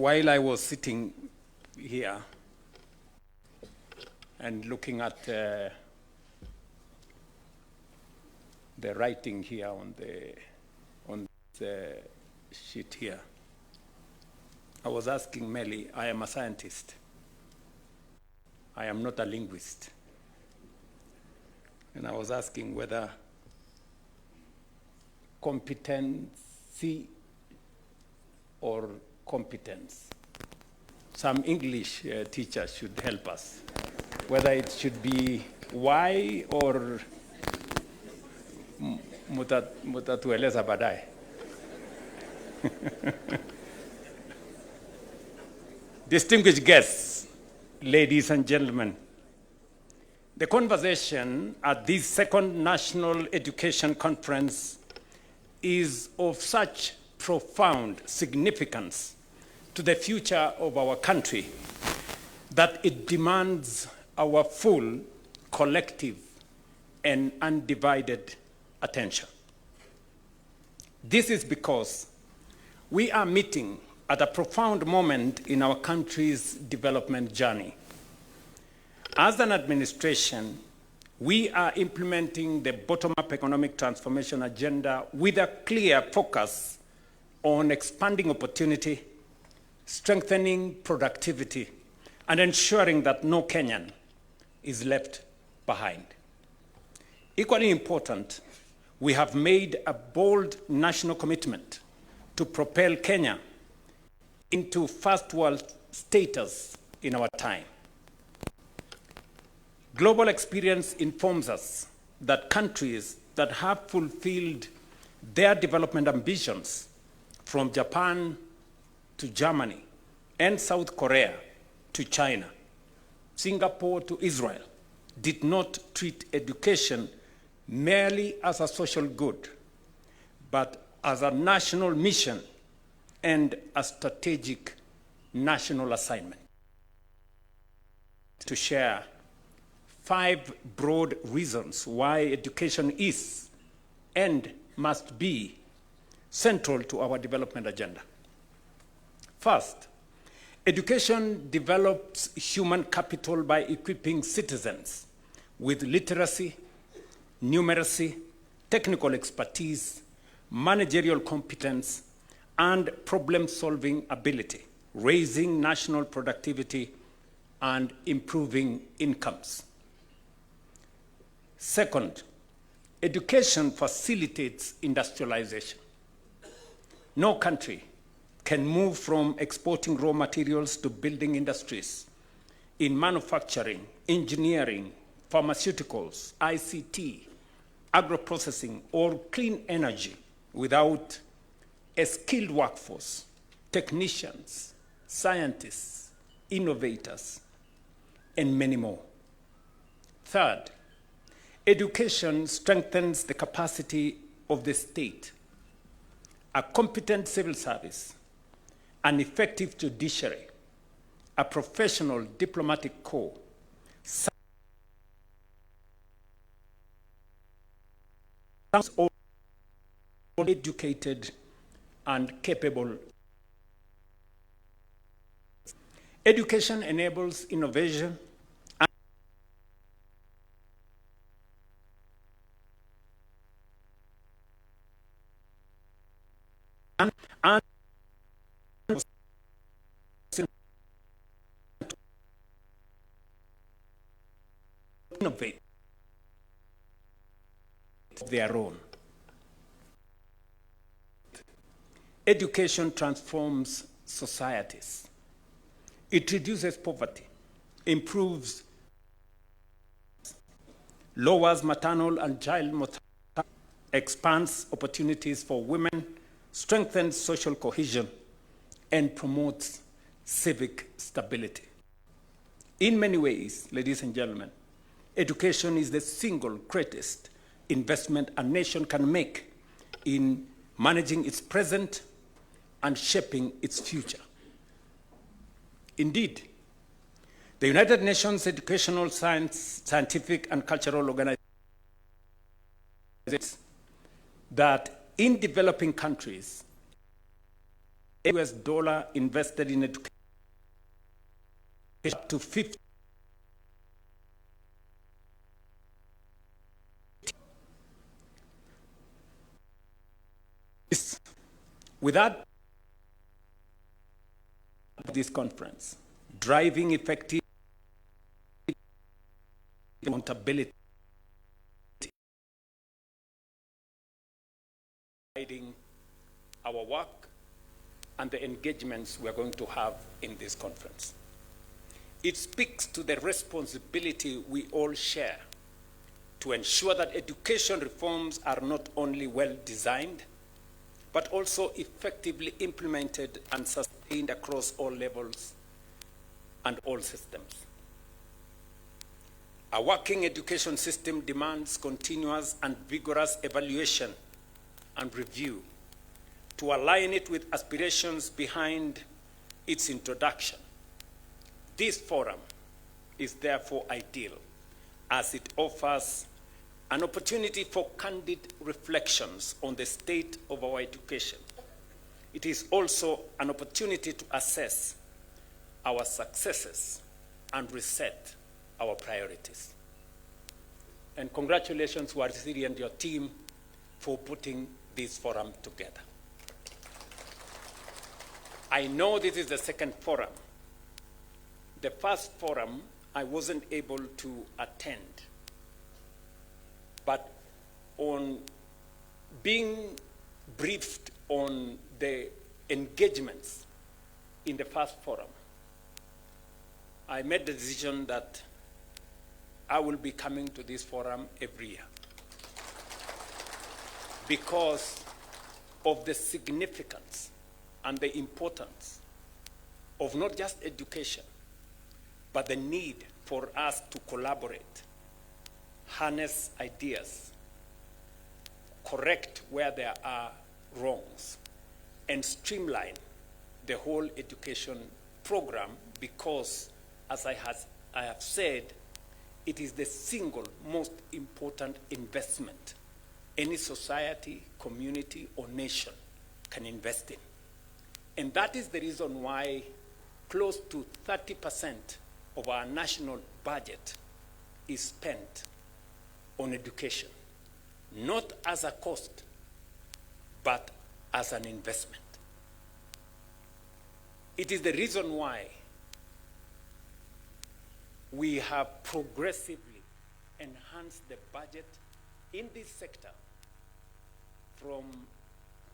while I was sitting here and looking at the writing here on the sheet here, I was asking Melly, I am a scientist. I am not a linguist. And I was asking whether competency or competence. Some English teachers should help us, whether it should be why or mutatueleza baadaye. Distinguished guests, ladies and gentlemen, the conversation at this second National Education Conference is of such profound significance to the future of our country that it demands our full, collective, and undivided attention. This is because we are meeting at a profound moment in our country's development journey. As an administration, we are implementing the bottom-up economic transformation agenda with a clear focus on expanding opportunity, strengthening productivity, and ensuring that no Kenyan is left behind. Equally important, we have made a bold national commitment to propel Kenya into first world status in our time. Global experience informs us that countries that have fulfilled their development ambitions, from Japan to Germany and South Korea to China, Singapore to Israel, did not treat education merely as a social good, but as a national mission and a strategic national assignment. To share 5 broad reasons why education is and must be central to our development agenda. First, education develops human capital by equipping citizens with literacy, numeracy, technical expertise, managerial competence, and problem-solving ability, raising national productivity and improving incomes. Second, education facilitates industrialization. No country can move from exporting raw materials to building industries in manufacturing, engineering, pharmaceuticals, ICT, agro-processing, or clean energy without a skilled workforce, technicians, scientists, innovators, and many more. Third, education strengthens the capacity of the state. A competent civil service, an effective judiciary, a professional diplomatic corps, all educated and capable. Education enables innovation and innovate of their own. Education transforms societies. It reduces poverty, improves, lowers maternal and child mortality, expands opportunities for women, strengthens social cohesion, and promotes civic stability. In many ways, ladies and gentlemen, education is the single greatest investment a nation can make in managing its present and shaping its future. Indeed, the United Nations Educational, Scientific, and Cultural Organization that in developing countries, US invested in education up to 50. Without this conference, driving effective accountability, guiding our work and the engagements we are going to have in this conference. It speaks to the responsibility we all share to ensure that education reforms are not only well designed, but also effectively implemented and sustained across all levels and all systems. A working education system demands continuous and vigorous evaluation and review to align it with aspirations behind its introduction. This forum is therefore ideal, as it offers an opportunity for candid reflections on the state of our education. It is also an opportunity to assess our successes and reset our priorities. And congratulations, Warisiri and your team, for putting this forum together. I know this is the second forum. The first forum, I wasn't able to attend. But on being briefed on the engagements in the first forum, I made the decision that I will be coming to this forum every year because of the significance and the importance of not just education, but the need for us to collaborate, harness ideas, correct where there are wrongs, and streamline the whole education program because, as I have said, it is the single most important investment any society, community, or nation can invest in. And that is the reason why close to 30% of our national budget is spent on education, not as a cost, but as an investment. It is the reason why we have progressively enhanced the budget in this sector from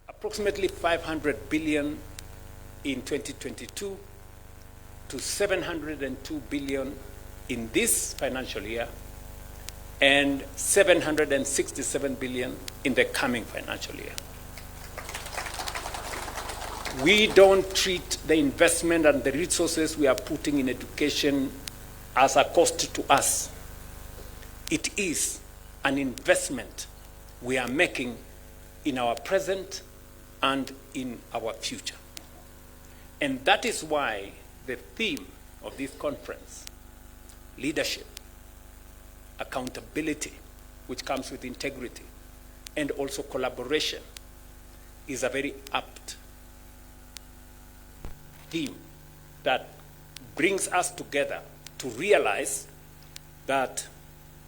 approximately 500 billion in 2022 to 702 billion in this financial year and 767 billion in the coming financial year. We don't treat the investment and the resources we are putting in education as a cost to us. It is an investment we are making in our present and in our future. And that is why the theme of this conference, leadership, accountability, which comes with integrity, and also collaboration, is a very apt theme that brings us together to realize that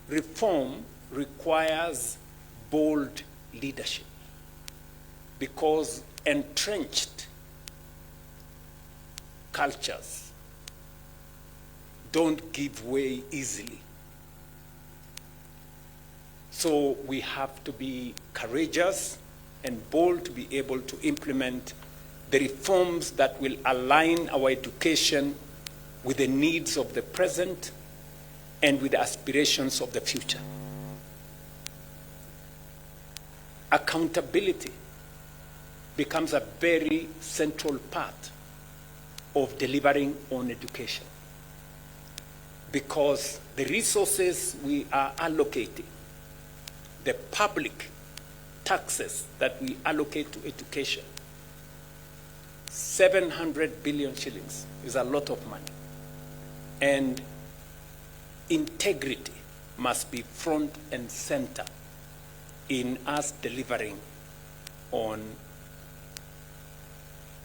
reform requires bold leadership because entrenched cultures don't give way easily. So we have to be courageous and bold to be able to implement the reforms that will align our education with the needs of the present and with the aspirations of the future. Accountability becomes a very central part of delivering on education because the resources we are allocating, the public taxes that we allocate to education, 700 billion shillings is a lot of money. And integrity must be front and center in us delivering on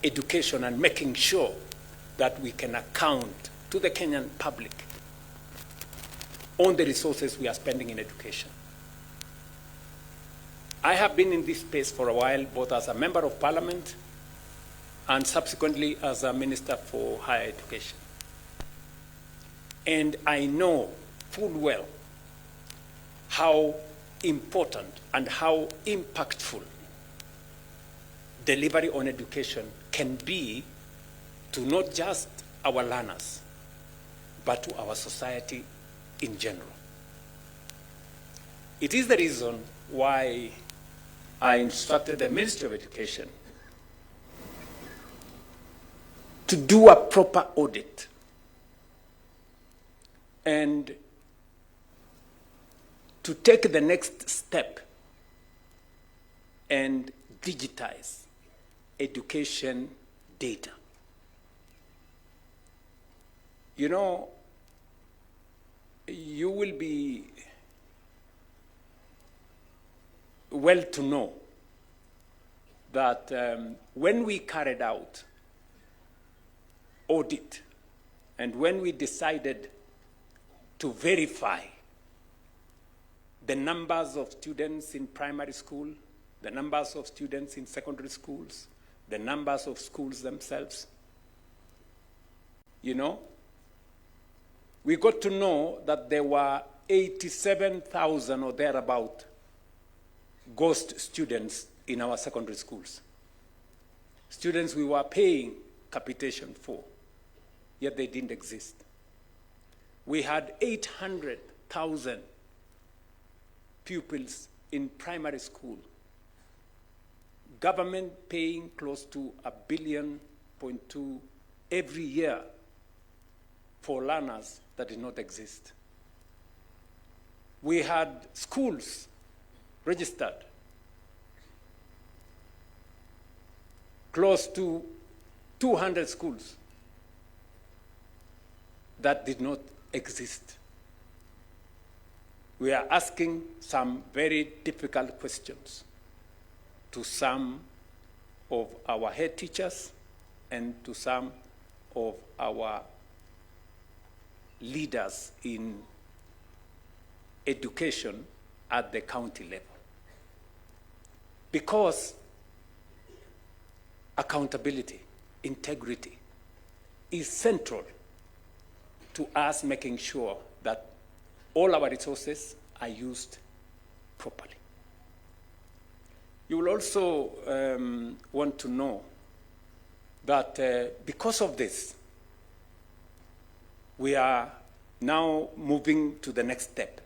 education and making sure that we can account to the Kenyan public on the resources we are spending in education. I have been in this space for a while, both as a member of parliament and subsequently as a minister for higher education. And I know full well how important and how impactful delivery on education can be to not just our learners, but to our society in general. It is the reason why I instructed the Ministry of Education to do a proper audit and to take the next step and digitize education data. You know, you will be well to know that when we carried out audit and when we decided to verify the numbers of students in primary school, the numbers of students in secondary schools, the numbers of schools themselves, you know, we got to know that there were 87,000 or thereabout ghost students in our secondary schools. Students we were paying capitation for, yet they didn't exist. We had 800,000 pupils in primary school, government paying close to $1.2 billion every year for learners that did not exist. We had schools registered, close to 200 schools that did not exist. We are asking some very difficult questions to some of our head teachers and to some of our leaders in education at the county level. Because accountability, integrity is central to us making sure that all our resources are used properly. You will also want to know that because of this, we are now moving to the next step.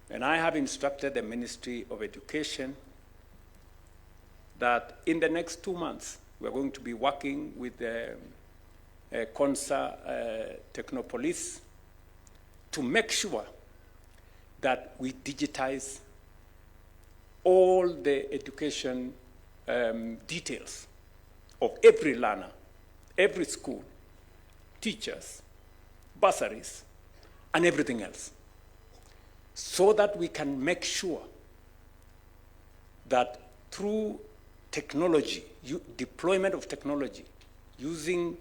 And I have instructed the Ministry of Education that in the next 2 months, we are going to be working with the CONSA Technopolis to make sure that we digitize all the education details of every learner, every school, teachers, bursaries, and everything else, so that we can make sure that through technology, deployment of technology, using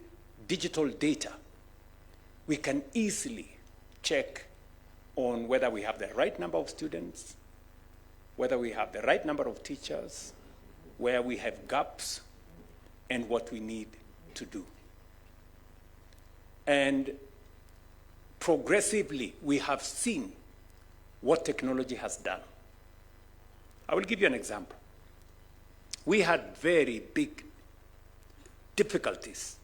digital data, we can easily check on whether we have the right number of students, whether we have the right number of teachers, where we have gaps, and what we need to do. And progressively, we have seen what technology has done. I will give you an example. We had very big difficulties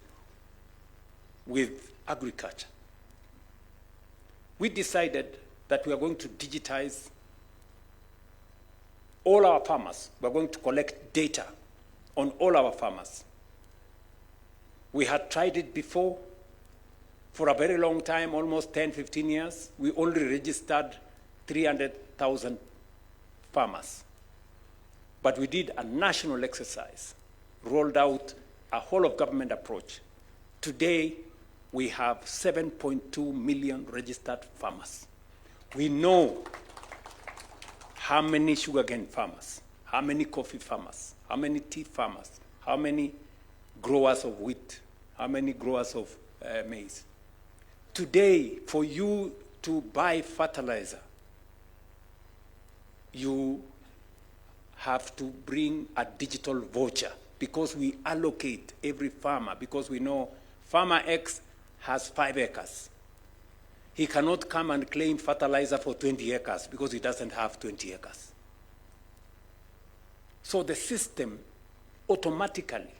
with agriculture. We decided that we are going to digitize all our farmers. We are going to collect data on all our farmers. We had tried it before for a very long time, almost 10, 15 years. We only registered 300,000 farmers. But we did a national exercise, rolled out a whole of government approach. Today, we have 7.2 million registered farmers. We know how many sugarcane farmers, how many coffee farmers, how many tea farmers, how many growers of wheat? How many growers of maize? Today, for you to buy fertilizer, you have to bring a digital voucher because we allocate every farmer, because we know farmer X has 5 acres. He cannot come and claim fertilizer for 20 acres because he doesn't have 20 acres. So the system automatically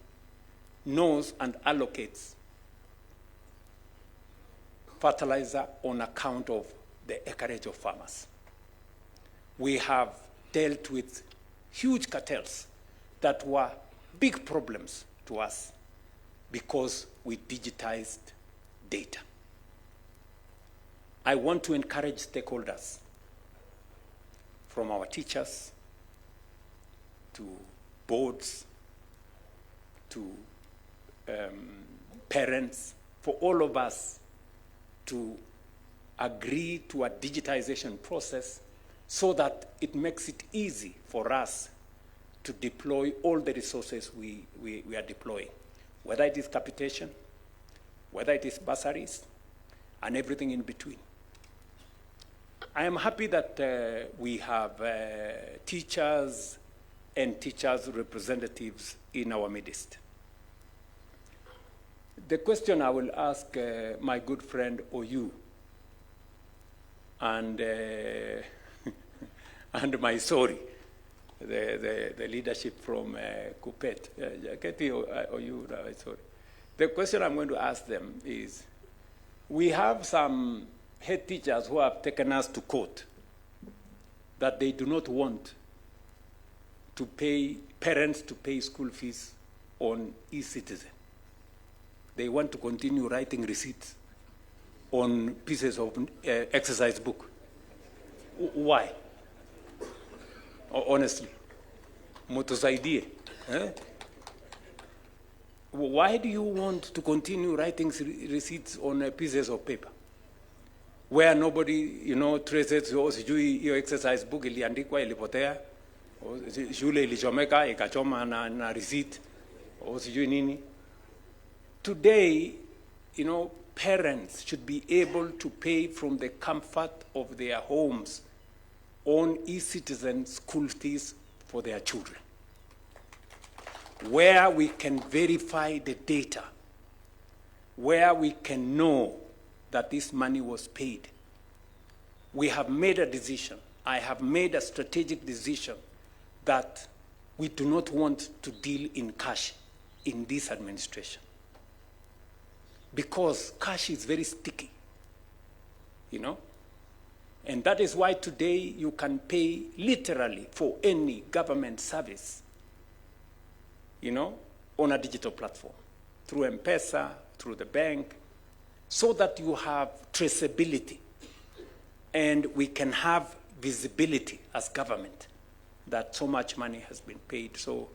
knows and allocates fertilizer on account of the acreage of farmers. We have dealt with huge cartels that were big problems to us because we digitized data. I want to encourage stakeholders, from our teachers to boards to parents, for all of us to agree to a digitization process so that it makes it easy for us to deploy all the resources we are deploying, whether it is capitation, whether it is bursaries, and everything in between. I am happy that we have teachers and teachers' representatives in our midst. The question I will ask my good friend Oyu and and my sorry, the leadership from Kupet, Keti Oyu, sorry. The question I'm going to ask them is, we have some head teachers who have taken us to court that they do not want to pay parents to pay school fees on e-citizen. They want to continue writing receipts on pieces of exercise book. Why? Honestly, motosaidie. Why do you want to continue writing receipts on pieces of paper where nobody, traces, sijui hiyo exercise book iliandikwa ilipotea, shule ilichomeka ikachoma na receipt, sijui nini? Today, parents should be able to pay from the comfort of their homes on e-citizen school fees for their children, where we can verify the data, where we can know that this money was paid. We have made a decision. I have made a strategic decision that we do not want to deal in cash in this administration, because cash is very sticky, And that is why today you can pay literally for any government service, on a digital platform, through M-Pesa, through the bank, so that you have traceability and we can have visibility as government that so much money has been paid. So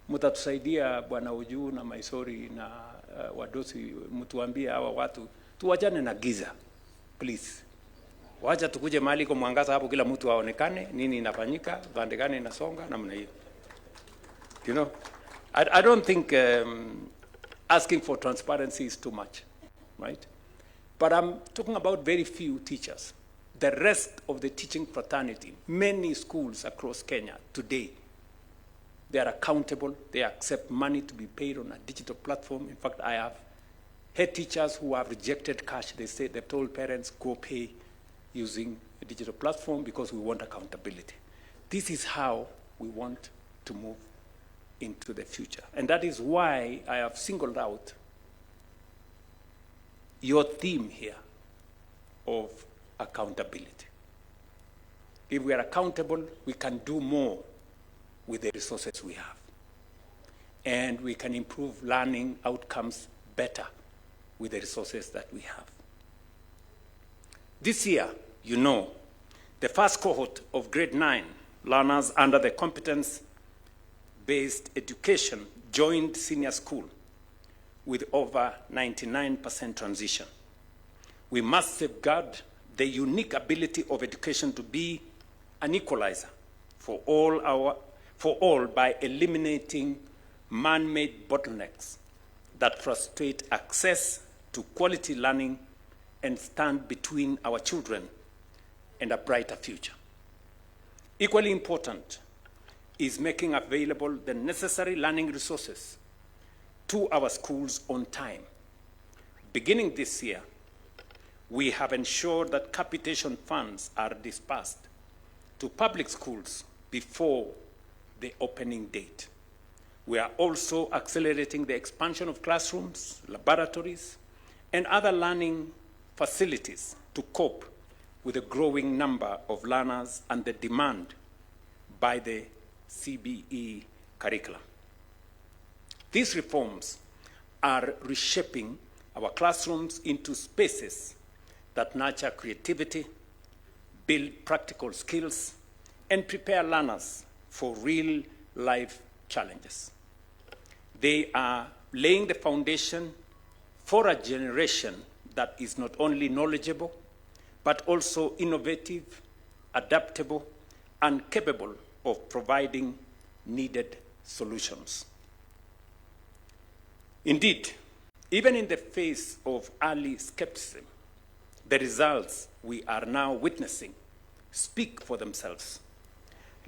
mutatusaidia Bwana Uju na Maisori na wadosi, mtuambie hawa watu tuwachane na giza, please. Wacha tukuje mahali kwa mwangaza hapo, kila mtu aonekane nini inafanyika, bandegane inasonga namna hiyo. I don't think asking for transparency is too much, right? But I'm talking about very few teachers. The rest of the teaching fraternity, many schools across Kenya today, they are accountable. They accept money to be paid on a digital platform. In fact, I have head teachers who have rejected cash. They say they've told parents, go pay using a digital platform because we want accountability. This is how we want to move into the future. And that is why I have singled out your theme here of accountability. If we are accountable, we can do more with the resources we have. And we can improve learning outcomes better with the resources that we have. This year, the first cohort of grade 9 learners under the competence-based education joined senior school with over 99% transition. We must safeguard the unique ability of education to be an equalizer for all by eliminating man-made bottlenecks that frustrate access to quality learning and stand between our children and a brighter future. Equally important is making available the necessary learning resources to our schools on time. Beginning this year, we have ensured that capitation funds are dispersed to public schools before the opening date. We are also accelerating the expansion of classrooms, laboratories, and other learning facilities to cope with the growing number of learners and the demand by the CBE curriculum. These reforms are reshaping our classrooms into spaces that nurture creativity, build practical skills, and prepare learners for real-life challenges. They are laying the foundation for a generation that is not only knowledgeable, but also innovative, adaptable, and capable of providing needed solutions. Indeed, even in the face of early skepticism, the results we are now witnessing speak for themselves.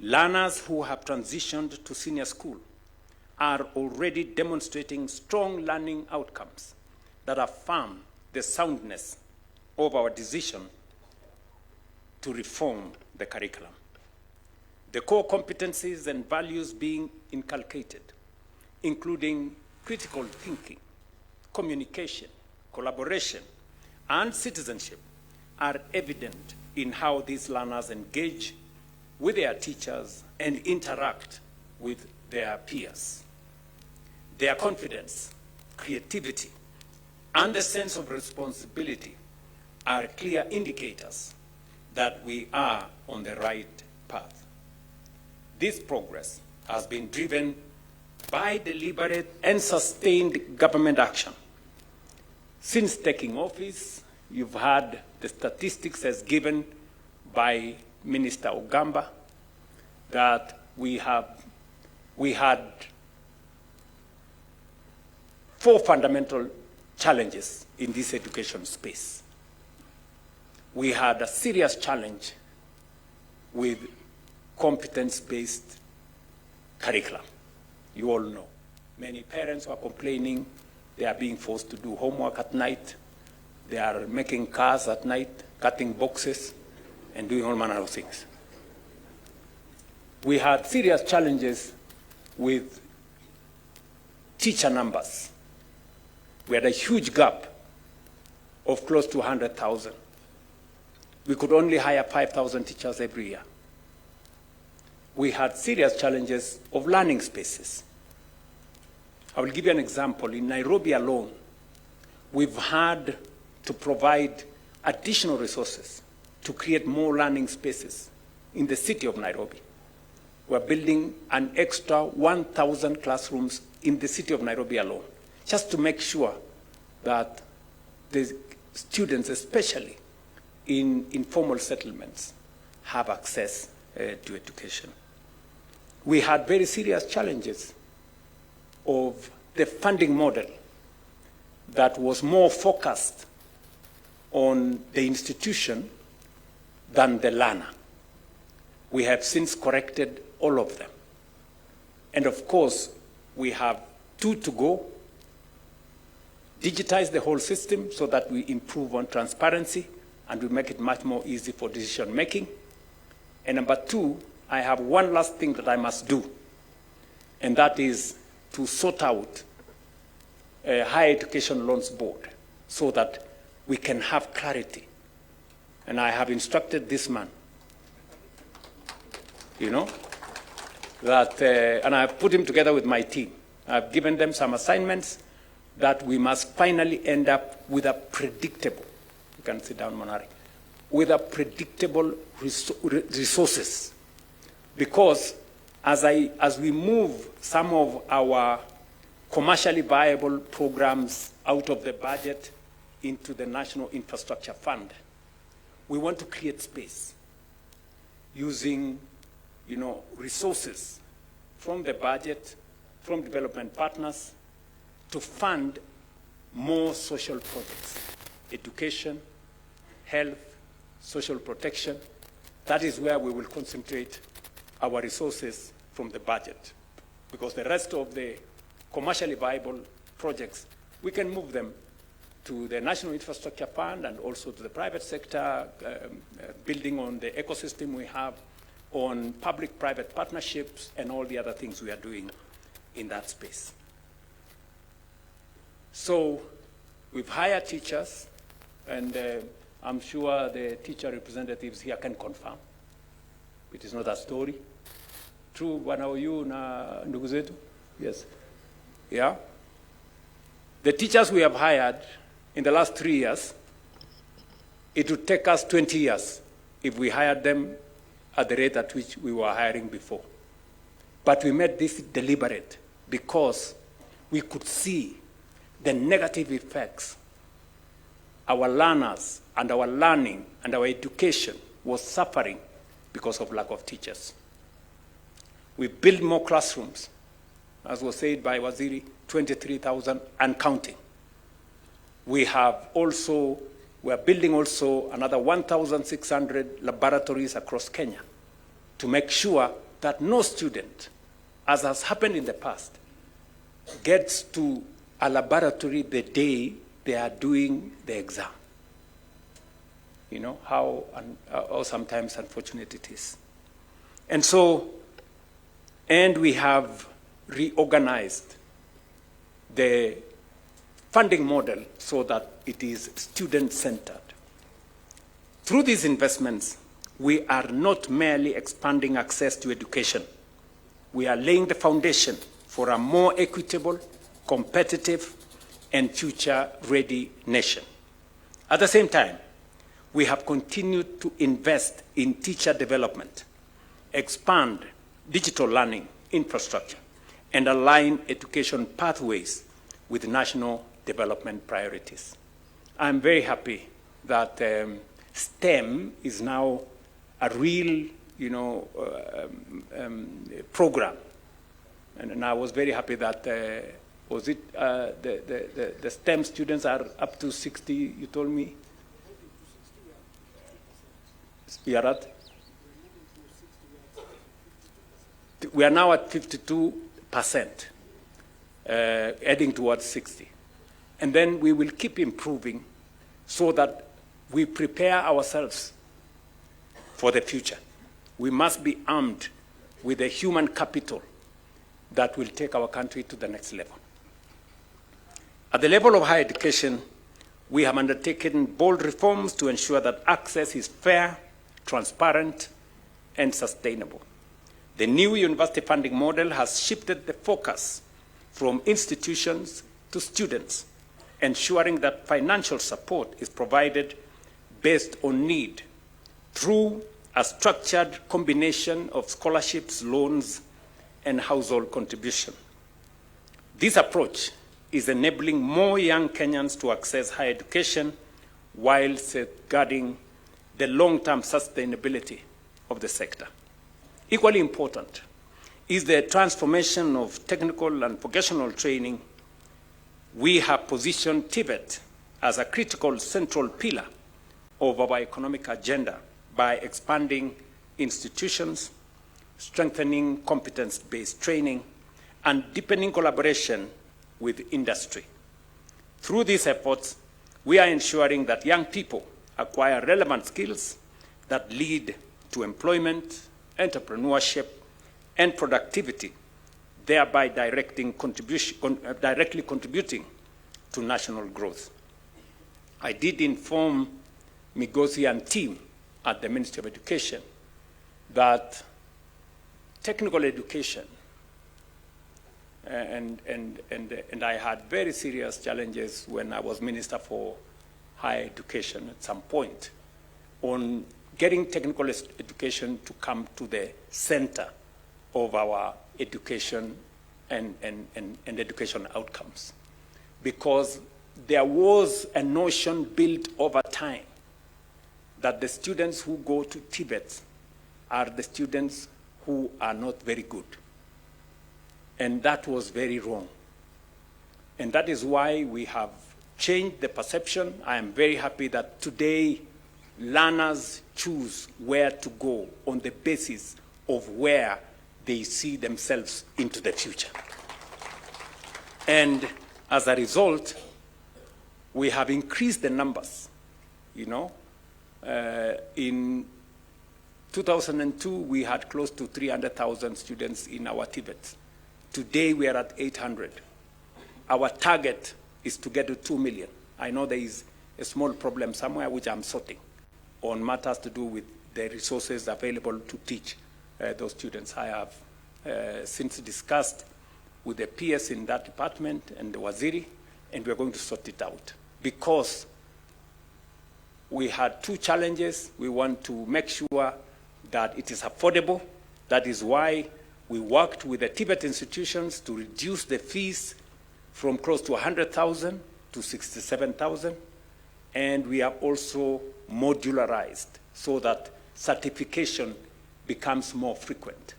Learners who have transitioned to senior school are already demonstrating strong learning outcomes that affirm the soundness of our decision to reform the curriculum. The core competencies and values being inculcated, including critical thinking, communication, collaboration, and citizenship, are evident in how these learners engage with their teachers and interact with their peers. Their confidence, creativity, and the sense of responsibility are clear indicators that we are on the right path. This progress has been driven by deliberate and sustained government action. Since taking office, you've had the statistics as given by Minister Ogamba that we had 4 fundamental challenges in this education space. We had a serious challenge with competence-based curriculum. You all know. Many parents were complaining they are being forced to do homework at night. They are making cars at night, cutting boxes, and doing all manner of things. We had serious challenges with teacher numbers. We had a huge gap of close to 100,000. We could only hire 5,000 teachers every year. We had serious challenges of learning spaces. I will give you an example. In Nairobi alone, we've had to provide additional resources to create more learning spaces in the city of Nairobi. We're building an extra 1,000 classrooms in the city of Nairobi alone, just to make sure that the students, especially in informal settlements, have access to education. We had very serious challenges of the funding model that was more focused on the institution than the learner. We have since corrected all of them. And of course, we have 2 to go. Digitize the whole system so that we improve on transparency and we make it much more easy for decision making. And number 2, I have one last thing that I must do, and that is to sort out a higher education loans board so that we can have clarity. And I have instructed this man, that, and I've put him together with my team. I've given them some assignments that we must finally end up with a predictable, you can sit down, Monari, with a predictable resources. Because as we move some of our commercially viable programs out of the budget into the National Infrastructure Fund, we want to create space using, resources from the budget, from development partners, to fund more social projects, education, health, social protection. That is where we will concentrate our resources from the budget, because the rest of the commercially viable projects, we can move them to the National Infrastructure Fund and also to the private sector, building on the ecosystem we have, on public-private partnerships and all the other things we are doing in that space. So we've hired teachers, and I'm sure the teacher representatives here can confirm. It is not a story. True, wanaoyu na ndugu zetu? Yes. Yeah. The teachers we have hired in the last 3 years, it would take us 20 years if we hired them at the rate at which we were hiring before. But we made this deliberate because we could see the negative effects our learners and our learning and our education was suffering because of lack of teachers. We built more classrooms, as was said by Waziri, 23,000 and counting. We are building also another 1,600 laboratories across Kenya to make sure that no student, as has happened in the past, gets to a laboratory the day they are doing the exam. You know, how sometimes unfortunate it is. And we have reorganized the funding model so that it is student-centered. Through these investments, we are not merely expanding access to education. We are laying the foundation for a more equitable, competitive, and future-ready nation. At the same time, we have continued to invest in teacher development, expand digital learning infrastructure, and align education pathways with national development priorities. I'm very happy that STEM is now a real, program. And I was very happy that, the STEM students are up to 60, you told me? We are at? We are now at 52%, heading towards 60. And then we will keep improving so that we prepare ourselves for the future. We must be armed with the human capital that will take our country to the next level. At the level of higher education, we have undertaken bold reforms to ensure that access is fair, transparent, and sustainable. The new university funding model has shifted the focus from institutions to students, ensuring that financial support is provided based on need through a structured combination of scholarships, loans, and household contribution. This approach is enabling more young Kenyans to access higher education while safeguarding the long-term sustainability of the sector. Equally important is the transformation of technical and vocational training. We have positioned TVET as a critical central pillar of our economic agenda by expanding institutions, strengthening competence-based training, and deepening collaboration with industry. Through these efforts, we are ensuring that young people acquire relevant skills that lead to employment, entrepreneurship, and productivity, thereby directly contributing to national growth. I did inform Migosi and team at the Ministry of Education that technical education, and I had very serious challenges when I was Minister for Higher Education at some point on getting technical education to come to the center of our education and education outcomes. Because there was a notion built over time that the students who go to Tibet are the students who are not very good. And that was very wrong. And that is why we have changed the perception. I am very happy that today learners choose where to go on the basis of where they see themselves into the future. And as a result, we have increased the numbers. In 2002, we had close to 300,000 students in our TVETs. Today, we are at 800. Our target is to get to 2 million. I know there is a small problem somewhere which I'm sorting on matters to do with the resources available to teach those students. I have since discussed with the PS in that department and the Waziri, and we're going to sort it out. Because we had two challenges. We want to make sure that it is affordable. That is why we worked with the Tibet institutions to reduce the fees from close to 100,000 to 67,000. And we have also modularized so that certification becomes more frequent.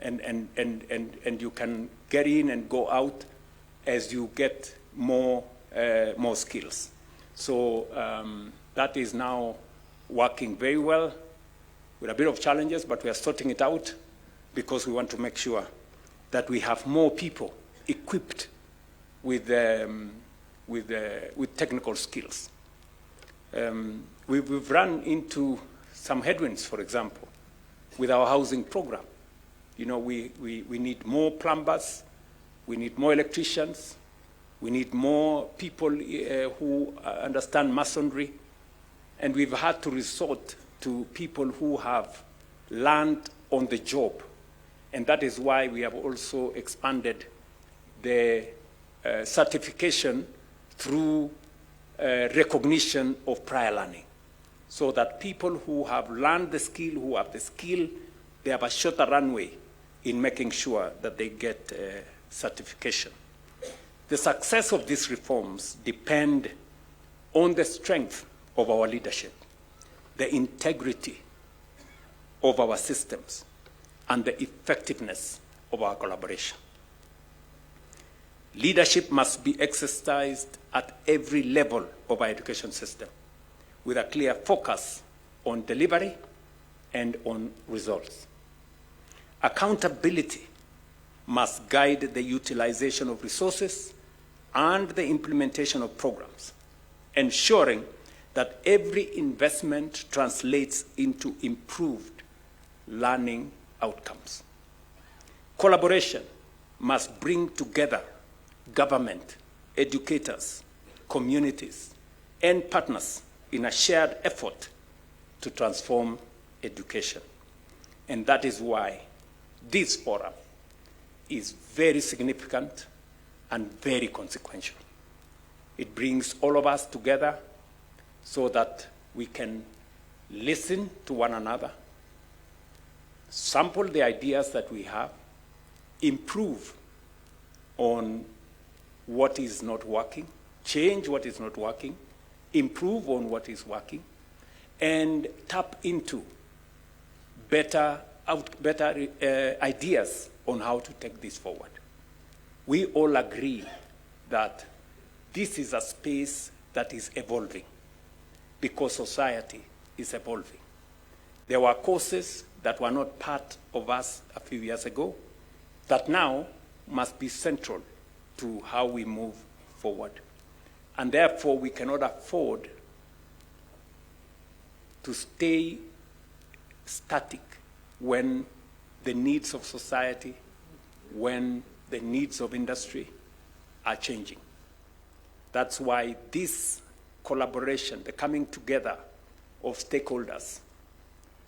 And you can get in and go out as you get more skills. So that is now working very well with a bit of challenges, but we are sorting it out because we want to make sure that we have more people equipped with technical skills. We've run into some headwinds, for example, with our housing program. We need more plumbers, we need more electricians, we need more people who understand masonry, and we've had to resort to people who have learned on the job. And that is why we have also expanded the certification through recognition of prior learning, so that people who have learned the skill, who have the skill, they have a shorter runway in making sure that they get certification. The success of these reforms depend on the strength of our leadership, the integrity of our systems, and the effectiveness of our collaboration. Leadership must be exercised at every level of our education system with a clear focus on delivery and on results. Accountability must guide the utilization of resources and the implementation of programs, ensuring that every investment translates into improved learning outcomes. Collaboration must bring together government, educators, communities, and partners in a shared effort to transform education. And that is why this forum is very significant and very consequential. It brings all of us together so that we can listen to one another, sample the ideas that we have, improve on what is not working, change what is not working, improve on what is working, and tap into better ideas on how to take this forward. We all agree that this is a space that is evolving because society is evolving. There were courses that were not part of us a few years ago that now must be central to how we move forward. And therefore, we cannot afford to stay static when the needs of society, when the needs of industry are changing. That's why this collaboration, the coming together of stakeholders,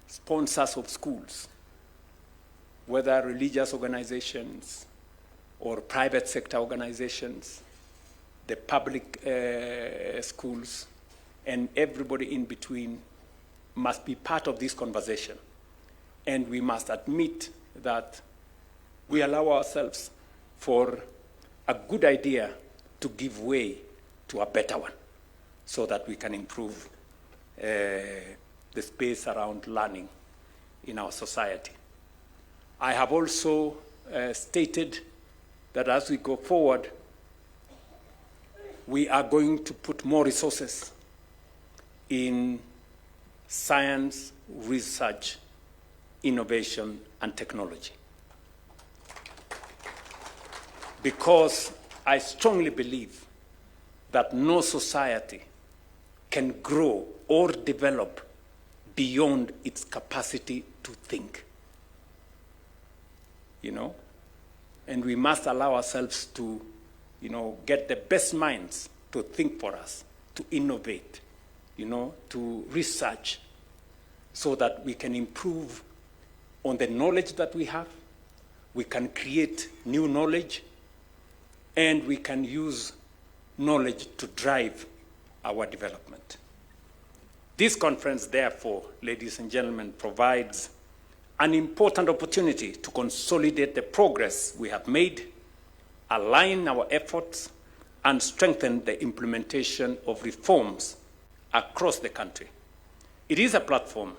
sponsors of schools, whether religious organizations or private sector organizations, the public schools, and everybody in between must be part of this conversation. And we must admit that we allow ourselves for a good idea to give way to a better one so that we can improve the space around learning in our society. I have also stated that as we go forward, we are going to put more resources in science, research, innovation, and technology. Because I strongly believe that no society can grow or develop beyond its capacity to think. And we must allow ourselves to, get the best minds to think for us, to innovate, to research, so that we can improve on the knowledge that we have, we can create new knowledge, and we can use knowledge to drive our development. This conference, therefore, ladies and gentlemen, provides an important opportunity to consolidate the progress we have made, align our efforts, and strengthen the implementation of reforms across the country. It is a platform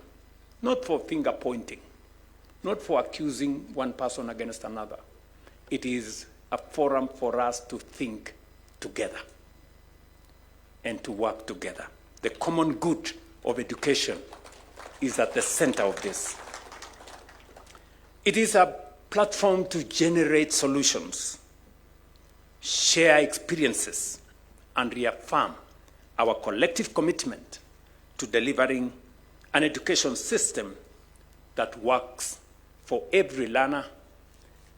not for finger pointing, not for accusing one person against another. It is a forum for us to think together and to work together. The common good of education is at the center of this. It is a platform to generate solutions, share experiences, and reaffirm our collective commitment to delivering an education system that works for every learner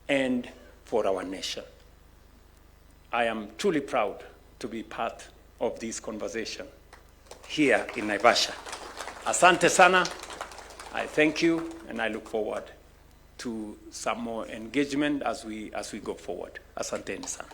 and for our nation. I am truly proud to be part of this conversation here in Naivasha. Asante sana. I thank you, and I look forward to some more engagement as we go forward. Asanteni sana.